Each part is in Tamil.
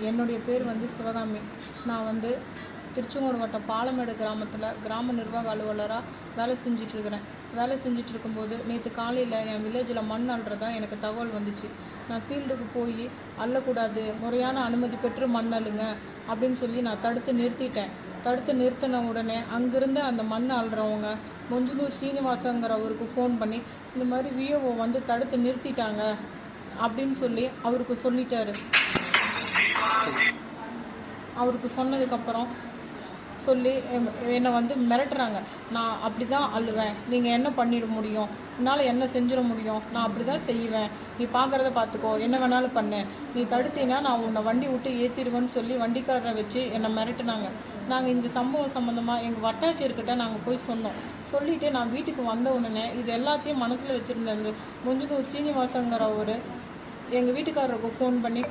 என்னுடைய பேர் சிவகாமி. நான் திருச்செங்கோடு வட்டம் பாலமேடு கிராமத்தில் கிராம நிர்வாக அலுவலராக வேலை செஞ்சிட்ருக்கிறேன். வேலை செஞ்சிட்ருக்கும்போது நேற்று காலையில் என் வில்லேஜில் மண் அள்ளுறதா எனக்கு தகவல் வந்துச்சு. நான் ஃபீல்டுக்கு போய் அள்ளக்கூடாது, முறையான அனுமதி பெற்று மண் அள்ளுங்க அப்படின்னு சொல்லி நான் தடுத்து நிறுத்திட்டேன். தடுத்து நிறுத்தின உடனே அங்கேருந்து அந்த மண் அள்ளுறவங்க மொஞ்சனூர் சீனிவாசங்கிறவருக்கு ஃபோன் பண்ணி இந்த மாதிரி விஓஓ தடுத்து நிறுத்திட்டாங்க அப்படின்னு சொல்லி அவருக்கு சொல்லிட்டாரு. அவருக்கு சொன்னதுக்கப்புறம் சொல்லி என்னை மிரட்டுறாங்க. நான் அப்படி தான் அள்ளுவேன், நீங்கள் என்ன பண்ணிட முடியும், என்னால் என்ன செஞ்சிட முடியும், நான் அப்படி தான் செய்வேன், நீ பார்க்குறத பார்த்துக்கோ, என்ன வேணாலும் பண்ணு, நீ தடுத்தீங்கன்னா நான் உன்னை வண்டி விட்டு ஏற்றிடுவேன்னு சொல்லி வண்டிக்காரரை வச்சு என்னை மிரட்டுனாங்க. நாங்கள் இந்த சம்பவம் சம்மந்தமாக எங்கள் வட்டாட்சியர்கிட்ட நாங்கள் போய் சொன்னோம். சொல்லிவிட்டு நான் வீட்டுக்கு வந்த உடனே இது எல்லாத்தையும் மனசில் வச்சுருந்தேன். மொஞ்சனூர் சீனிவாசங்கிற ஒரு எங்கள் வீட்டுக்காரருக்கு ஃபோன் பண்ணி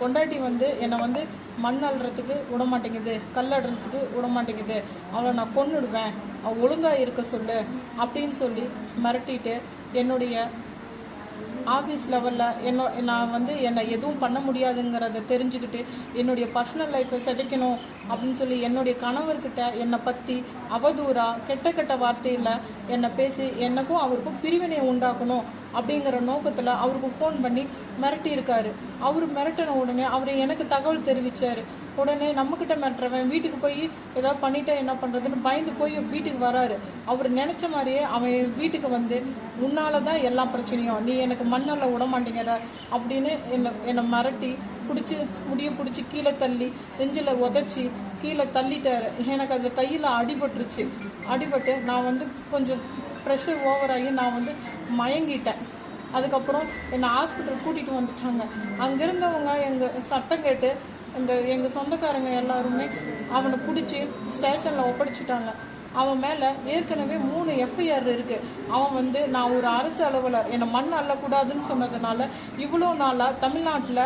பொண்டாட்டி என்னை மண் அள்ளுறதுக்கு விட மாட்டேங்குது, கல் அள்ளுறதுக்கு விட மாட்டேங்குது, அவளை நான் கொன்னுடுவேன், அவள் ஒழுங்காக இருக்க சொல்லு அப்படின்னு சொல்லி மிரட்டிட்டு என்னுடைய ஆஃபீஸ் லெவலில் நான் என்னை எதுவும் பண்ண முடியாதுங்கிறத தெரிஞ்சுக்கிட்டு என்னுடைய பர்சனல் லைஃப்பை சிதைக்கணும் அப்படின்னு சொல்லி என்னுடைய கணவர்கிட்ட என்னை பற்றி அவதூறாக கெட்ட வார்த்தையில் என்னை பேசி எனக்கும் அவருக்கும் பிரிவினை உண்டாக்கணும் அப்படிங்கிற நோக்கத்தில் அவருக்கு ஃபோன் பண்ணி மிரட்டியிருக்காரு. அவர் மிரட்டின உடனே அவர் எனக்கு தகவல் தெரிவித்தார். உடனே நம்மக்கிட்ட மிரட்டுறவன் வீட்டுக்கு போய் ஏதாவது பண்ணிட்டா என்ன பண்ணுறதுன்னு பயந்து போய் வீட்டுக்கு வராரு. அவர் நினச்ச மாதிரியே அவன் வீட்டுக்கு உன்னால தான் எல்லா பிரச்சனையும், நீ எனக்கு மண்ணல்ல விட மாட்டேங்கிற அப்படின்னு என்னை மிரட்டி முடியை பிடிச்சி கீழே தள்ளி நெஞ்சில் உதச்சி கீழே தள்ளிட்டாரு. எனக்கு அது கையில் அடிபட்டுருச்சு. அடிபட்டு நான் கொஞ்சம் ப்ரெஷர் ஓவராகி நான் மயங்கிட்டேன். அதுக்கப்புறம் என்னை ஹாஸ்பிட்டல் கூட்டிகிட்டு வந்துட்டாங்க. அங்கேருந்தவங்க எங்கள் சத்தம் கேட்டு எங்கள் சொந்தக்காரங்க எல்லாருமே அவனை பிடிச்சி ஸ்டேஷனில் ஒப்படைச்சிட்டாங்க. அவன் மேலே ஏற்கனவே 3 எஃப்ஐஆர் இருக்குது. அவன் நான் ஒரு அரசு அலுவலர், என்னை மண் அள்ளக்கூடாதுன்னு சொன்னதுனால இவ்வளோ நாளாக தமிழ்நாட்டில்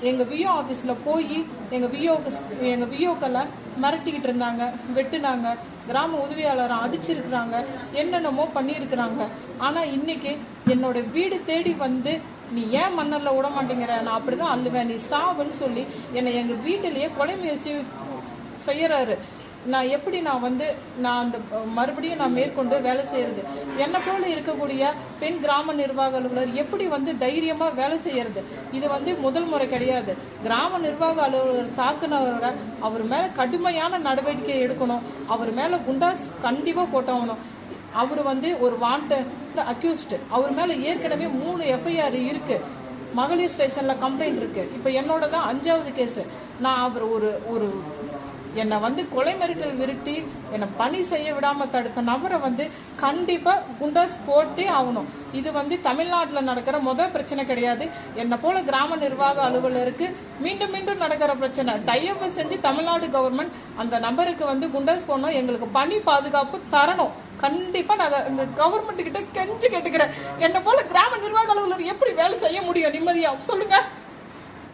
எங்கள் விஓ ஆஃபீஸில் போய் எங்கள் விஓக்களை மிரட்டிக்கிட்டு இருந்தாங்க, வெட்டுனாங்க, கிராம உதவியாளரை அடிச்சிருக்கிறாங்க, என்னென்னமோ பண்ணியிருக்கிறாங்க. ஆனால் இன்றைக்கி என்னோட வீடு தேடி நீ ஏன் மண்ணல்ல விட மாட்டேங்கிற, நான் அப்படி தான் அள்ளுவேன், நீ சாவுன்னு சொல்லி என்னை எங்கள் வீட்டிலேயே கொலை முயற்சி செய்கிறாரு. நான் எப்படி நான் அந்த மறுபடியும் நான் மேற்கொண்டு வேலை செய்கிறது, என்னை போல இருக்கக்கூடிய பெண் கிராம நிர்வாக அலுவலர் எப்படி தைரியமாக வேலை செய்கிறது? இது முதல் முறை கிடையாது. கிராம நிர்வாக அலுவலர் தாக்குனவரோட அவர் மேலே கடுமையான நடவடிக்கை எடுக்கணும். அவர் மேலே குண்டாஸ் கண்டிப்பாக போட்டாகணும். அவர் ஒரு வாண்டட் அக்யூஸ்டு. அவர் மேலே ஏற்கனவே 3 எஃப்ஐஆர் இருக்குது. மகளிர் ஸ்டேஷனில் கம்ப்ளைண்ட் இருக்குது. இப்போ என்னோட தான் 5வது கேஸு. நான் அவர் ஒரு என்னை கொலை மிரட்டல் விரட்டி என்னை பணி செய்ய விடாமல் தடுத்த நபரை கண்டிப்பாக குண்டாஸ் போட்டே ஆகணும். இது தமிழ்நாட்டில் நடக்கிற முதல் பிரச்சனை கிடையாது. என்னை போல கிராம நிர்வாக அலுவலருக்கு மீண்டும் மீண்டும் நடக்கிற பிரச்சனை. தயவு செஞ்சு தமிழ்நாடு கவர்மெண்ட் அந்த நபருக்கு குண்டாஸ் போடணும், எங்களுக்கு பணி பாதுகாப்பு தரணும். கண்டிப்பாக நாங்கள் இந்த கவர்மெண்ட் கிட்ட கெஞ்சு கேட்டுக்கிறேன். என்னை போல கிராம நிர்வாக அலுவலர் எப்படி வேலை செய்ய முடியும் நிம்மதியாக சொல்லுங்கள்.